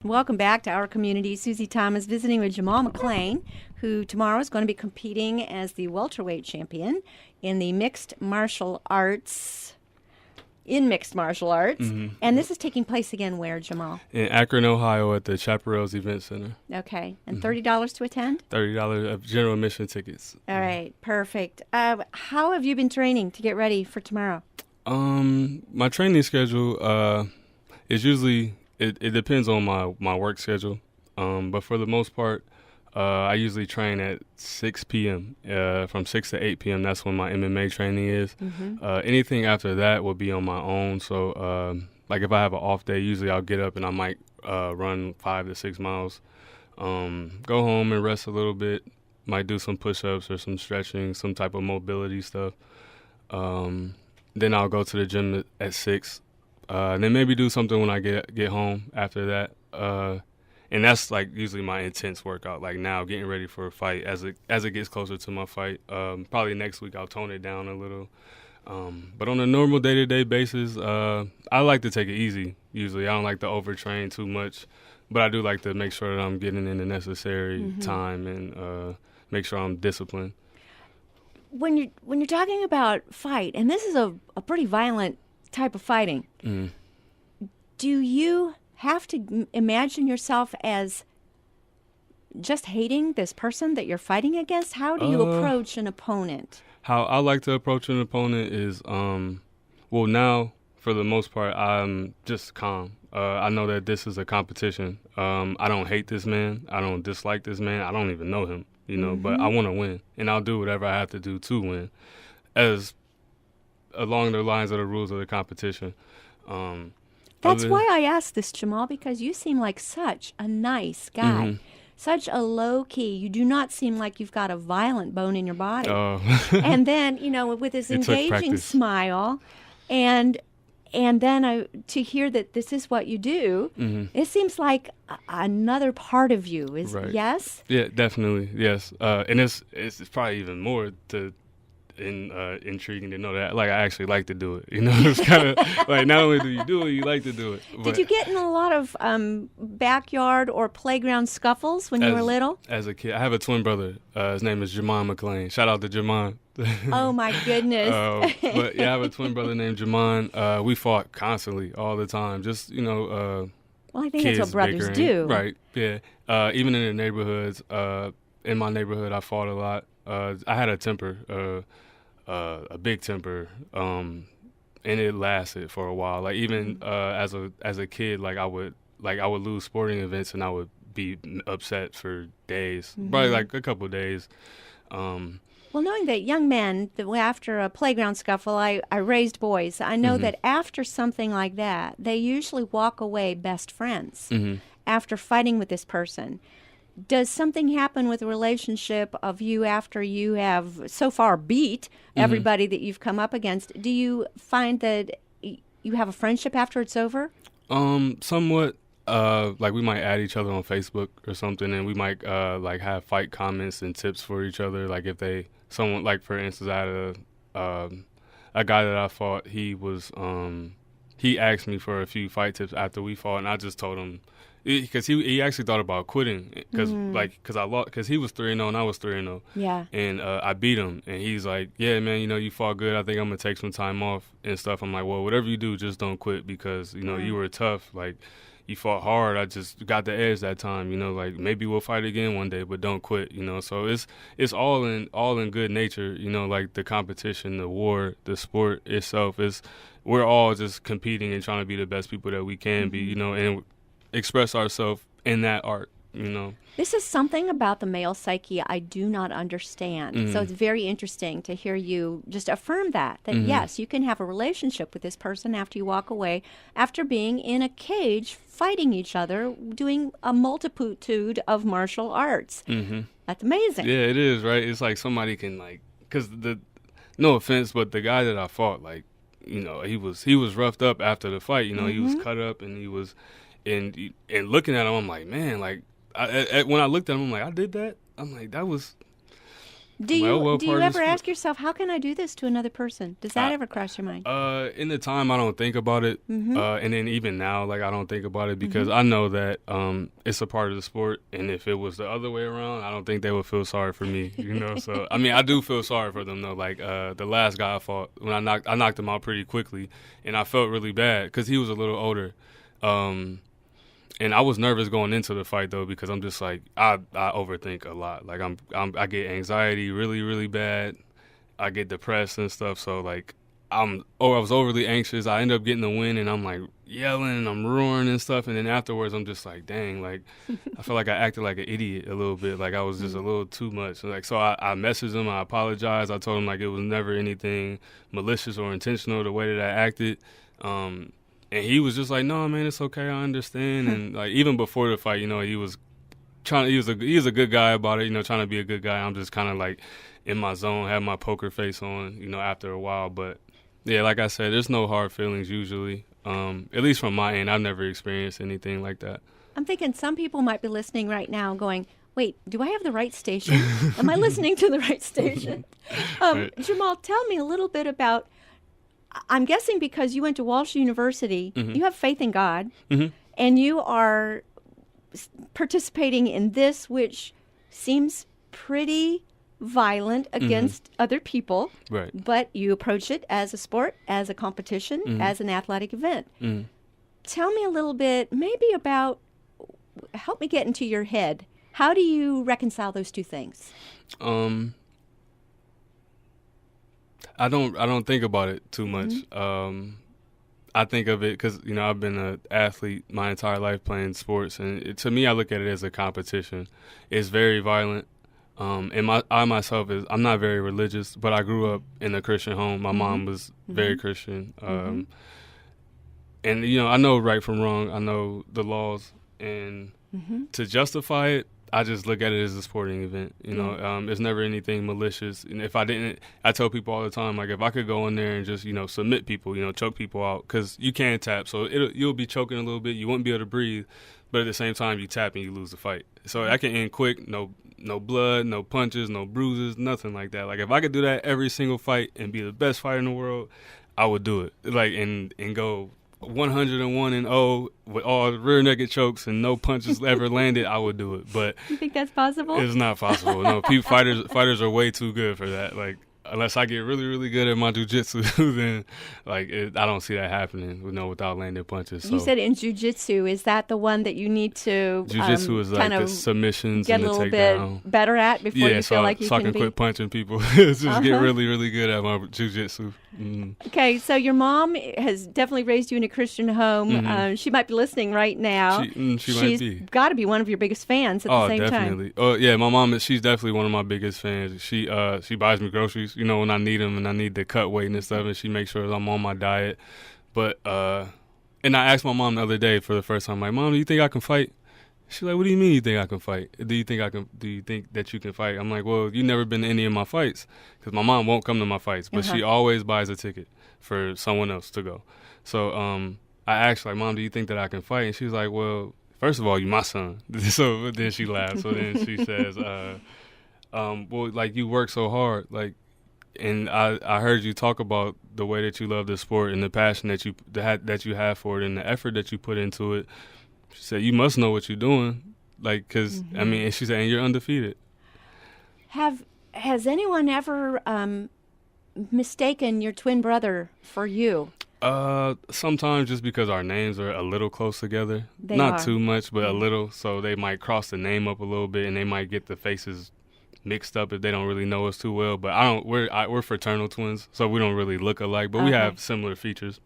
Welcome back to our community. Susie Thomas visiting with Jamal McClain, who tomorrow is going to be competing as the welterweight champion in the mixed martial arts. Mm-hmm. And this is taking place again where, Jamal? In Akron, Ohio, at the Chaparrals Event Center. Okay. And $30 to attend? $30 of general admission tickets. All right. Perfect. How have you been training to get ready for tomorrow? My training schedule is usually, it depends on my work schedule. But for the most part, I usually train at 6 p.m. From 6 to 8 p.m. That's when my MMA training is. Mm-hmm. Anything after that will be on my own. So, like if I have an off day, usually I'll get up and I might run 5 to 6 miles. Go home and rest a little bit. Might do some push-ups or some stretching, some type of mobility stuff. Then I'll go to the gym at 6. And then maybe do something when I get home after that. And that's like usually my intense workout. Like now, getting ready for a fight. As it gets closer to my fight, probably next week I'll tone it down a little. But on a normal day-to-day basis, I like to take it easy. Usually, I don't like to overtrain too much, but I do like to make sure that I'm getting in the necessary time and make sure I'm disciplined. When you're talking about fight, and this is a pretty violent type of fighting, do you have to imagine yourself as just hating this person that you're fighting against? How do you approach an opponent? How I like to approach an opponent is, well, now for the most part, I'm just calm. I know that this is a competition. I don't hate this man. I don't dislike this man. I don't even know him, but I want to win, and I'll do whatever I have to do to win, as along the lines of the rules of the competition. That's why I asked this, Jamal, because you seem like such a nice guy. Such a low-key. You do not seem like you've got a violent bone in your body. And then, with this engaging smile, and then to hear that this is what you do, it seems like another part of you. Right. Yes? Yeah, definitely, yes. And it's probably even more intriguing to know that, like, I actually like to do it. It's kind of like, not only do you do it, you like to do it. Did you get in a lot of backyard or playground scuffles when you were little? As a kid, I have a twin brother. His name is Jamon McClain. Shout out to Jamon. Oh my goodness. But yeah, I have a twin brother named Jamon. We fought constantly, all the time. Just well, I think kids that's what brothers bickering. do. Right. Yeah. Even in the neighborhoods. In my neighborhood, I fought a lot. I had a temper. A big temper, and it lasted for a while. Like even as a kid, like I would lose sporting events and I would be upset for days, probably like a couple of days. Well, knowing that young men, that after a playground scuffle, I raised boys, I know that after something like that, they usually walk away best friends after fighting with this person. Does something happen with the relationship of you after you have so far beat everybody that you've come up against? Do you find that you have a friendship after it's over? Somewhat. Like we might add each other on Facebook or something, and we might like have fight comments and tips for each other. Like if someone, like for instance, I had a guy that I fought. He asked me for a few fight tips after we fought, and I just told him. Because he actually thought about quitting because I lost, because he was 3-0 and I was 3-0. Yeah. And I beat him, and he's like, "Yeah, man, you fought good. I think I'm gonna take some time off and stuff." I'm like, "Well, whatever you do, just don't quit because you were tough. Like you fought hard. I just got the edge that time. Like maybe we'll fight again one day, but don't quit. So it's all in good nature. Like the competition, the war, the sport itself we're all just competing and trying to be the best people that we can be. And express ourselves in that art, This is something about the male psyche I do not understand. So it's very interesting to hear you just affirm that yes, you can have a relationship with this person after you walk away, after being in a cage, fighting each other, doing a multitude of martial arts. That's amazing. Yeah, it is, right? It's like somebody can, like, because no offense, but the guy that I fought, like, he was roughed up after the fight. He was cut up and he was... And looking at him, I'm like, man, like, when I looked at him, I'm like, I did that? I'm like, that was, Do you ever ask yourself, how can I do this to another person? Does that ever cross your mind? In the time, I don't think about it. And then even now, like, I don't think about it because I know that it's a part of the sport. And if it was the other way around, I don't think they would feel sorry for me, you know? So, I mean, I do feel sorry for them, though. Like, the last guy I fought, when I knocked him out pretty quickly, and I felt really bad because he was a little older. And I was nervous going into the fight though because I'm just like I overthink a lot. Like I get anxiety really really bad. I get depressed and stuff. So like I was overly anxious. I end up getting the win and I'm like yelling and I'm roaring and stuff. And then afterwards I'm just like dang, like I feel like I acted like an idiot a little bit. Like I was just a little too much. Like so I messaged him. I apologized. I told him like it was never anything malicious or intentional the way that I acted. And he was just like, "No, man, it's okay. I understand." And like even before the fight, you know, he was a good guy about it, you know, trying to be a good guy. I'm just kind of like in my zone, have my poker face on, you know, after a while. But yeah, like I said, there's no hard feelings usually. At least from my end, I've never experienced anything like that. I'm thinking some people might be listening right now, going, "Wait, do I have the right station? Am I listening to the right station?" Right. Jamal, tell me a little bit about. I'm guessing because you went to Walsh University, you have faith in God, and you are participating in this, which seems pretty violent against other people, Right. but you approach it as a sport, as a competition, as an athletic event. Tell me a little bit, maybe about, help me get into your head. How do you reconcile those two things? I don't think about it too much. I think of it because, you know, I've been an athlete my entire life playing sports. And to me, I look at it as a competition. It's very violent. And I myself, I'm not very religious, but I grew up in a Christian home. My mom was very Christian. And, you know, I know right from wrong. I know the laws. And to justify it, I just look at it as a sporting event. You know, it's never anything malicious. And if I didn't, I tell people all the time, like, if I could go in there and just, you know, submit people, you know, choke people out, because you can tap. So you'll be choking a little bit. You won't be able to breathe. But at the same time, you tap and you lose the fight. So that can end quick. No blood, no punches, no bruises, nothing like that. Like, if I could do that every single fight and be the best fighter in the world, I would do it. Like, and go 101-0 with all rear naked chokes and no punches ever landed, I would do it. But you think that's possible? It's not possible. No, fighters are way too good for that. Like, unless I get really, really good at my jiu-jitsu, then like I don't see that happening. Without landing punches. So. You said in jiu-jitsu, is that the one that you need to jiu-jitsu is like the submissions get and the a little takedown. bit better at before you feel like you so can I can be. quit punching people. Just get really, really good at my jiu-jitsu. Okay, so your mom has definitely raised you in a Christian home. She might be listening right now. She might be. She's got to be one of your biggest fans at the same definitely. time. Oh, yeah, my mom, she's definitely one of my biggest fans. She buys me groceries, you know, when I need them and I need to cut weight and stuff, and she makes sure I'm on my diet. But, and I asked my mom the other day for the first time, like, Mom, do you think I can fight? She's like, what do you mean you think I can fight? Do you think that you can fight? I'm like, well, you've never been to any of my fights. Because my mom won't come to my fights, but she always buys a ticket for someone else to go. So I asked her, like, Mom, do you think that I can fight? And she was like, well, first of all, you my son. So then she laughed. So then she says, well, like, you work so hard. Like, and I heard you talk about the way that you love the sport and the passion that you have for it and the effort that you put into it. She said, you must know what you're doing. Like, because, I mean, and she said, and you're undefeated. Has anyone ever mistaken your twin brother for you? Sometimes just because our names are a little clse together. They Not are. too much, but a little. So they might cross the name up a little bit and they might get the faces mixed up if they don't really know us too well. But we're fraternal twins, so we don't really look alike, but we have similar features.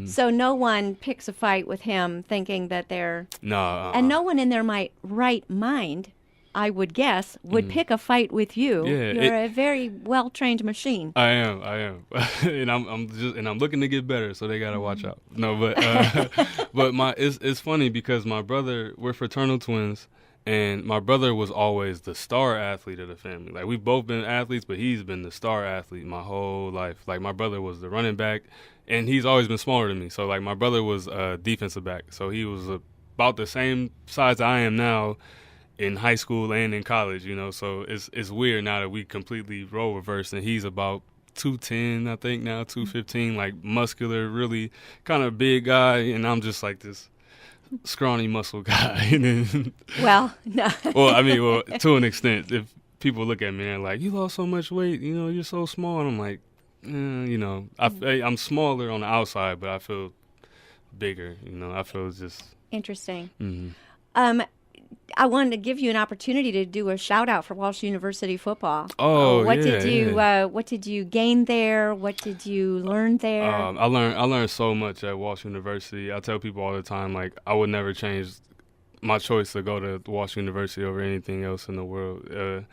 So no one picks a fight with him thinking that they're... No. And no one in their right mind, I would guess, would pick a fight with you. Yeah, You're a very well-trained machine. I am, and I'm looking to get better, so they gotta watch out. No, but it's funny because my brother, we're fraternal twins, and my brother was always the star athlete of the family. Like, we've both been athletes, but he's been the star athlete my whole life. Like, my brother was the running back, and he's always been smaller than me. So, like, my brother was a defensive back, so he was about the same size I am now. in high school and in college, you know. So it's weird now that we completely role reversed, and he's about 210, I think now, 215, like muscular, really kind of big guy, and I'm just like this scrawny muscle guy. And then, Well, no. well, to an extent, if people look at me and like, you lost so much weight, you know, you're so small, and I'm like, you know, I'm smaller on the outside, but I feel bigger, you know. I feel just Interesting. mm-hmm. I wanted to give you an opportunity to do a shout out for Walsh University football. Oh, what yeah, did you what did you gain there? What did you learn there? I learned so much at Walsh University. I tell people all the time, like, I would never change my choice to go to Walsh University over anything else in the world.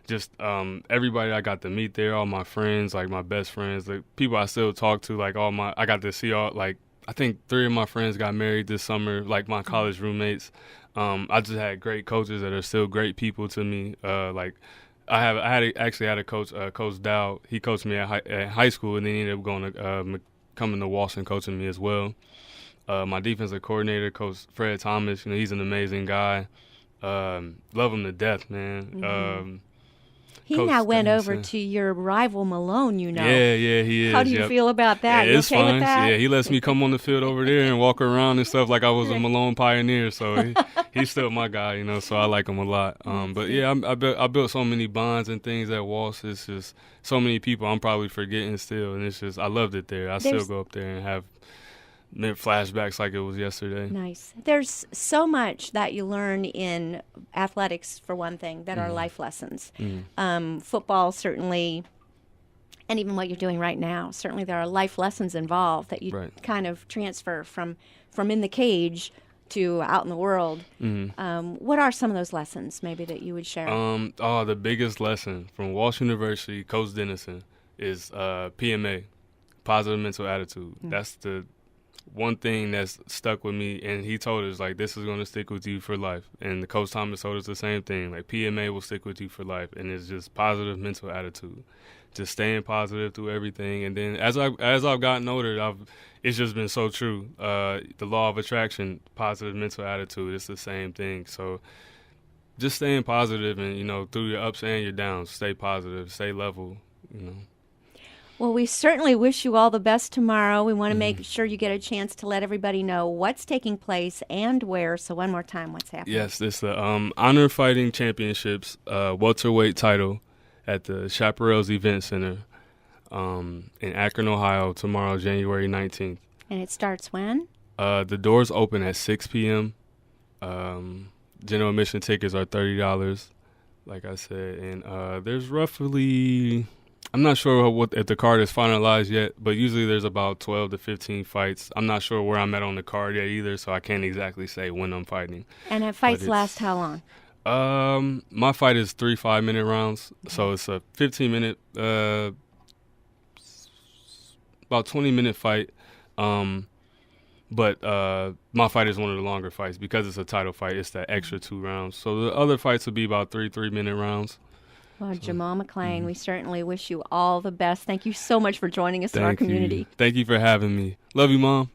Just everybody I got to meet there, all my friends, like my best friends, the people I still talk to, like I got to see all, like, I think 3 of my friends got married this summer, like my college roommates. I just had great coaches that are still great people to me. Like actually had a coach, Coach Dow. He coached me at high school, and then he ended up going to coming to Walsh and coaching me as well. My defensive coordinator, Coach Fred Thomas, you know, he's an amazing guy. Love him to death, man. Mm-hmm. He now went over to your rival Malone, you know. Yeah, he is. How do you feel about that? Yeah, you it's okay fine. with that? Yeah, he lets me come on the field over there and walk around and stuff like I was a Malone pioneer. So he's still my guy, you know. So I like him a lot. But yeah, I built so many bonds and things at Walsh. It's just so many people I'm probably forgetting still, and it's just I loved it there. I still go up there and have flashbacks like it was yesterday. Nice. There's so much that you learn in athletics, for one thing, that are life lessons. Football, certainly, and even what you're doing right now, certainly there are life lessons involved that you kind of transfer from in the cage to out in the world. What are some of those lessons maybe that you would share? The biggest lesson from Walsh University, Coach Dennison, is PMA, positive mental attitude. That's the one thing that's stuck with me, and he told us, like, this is going to stick with you for life. And the Coach Thomas told us the same thing, like, PMA will stick with you for life, and it's just positive mental attitude, just staying positive through everything. And then as I've gotten older, it's just been so true. The law of attraction, positive mental attitude, it's the same thing. So just staying positive, and, you know, through your ups and your downs, stay positive, stay level, you know. Well, we certainly wish you all the best tomorrow. We want to make sure you get a chance to let everybody know what's taking place and where. So one more time, what's happening? Yes, it's the Honor Fighting Championships welterweight title at the Chaparrals Event Center in Akron, Ohio, tomorrow, January 19th. And it starts when? The doors open at 6 p.m. General admission tickets are $30, like I said. And there's roughly... I'm not sure if the card is finalized yet, but usually there's about 12 to 15 fights. I'm not sure where I'm at on the card yet either, so I can't exactly say when I'm fighting. And the fights last how long? My fight is 3 5-minute rounds, so it's a 15-minute, about 20-minute fight. But my fight is one of the longer fights because it's a title fight. It's that extra 2 rounds. So the other fights will be about 3-minute rounds. Well, Jamal McClain, we certainly wish you all the best. Thank you so much for joining us in our community. Thank you for having me. Love you, Mom.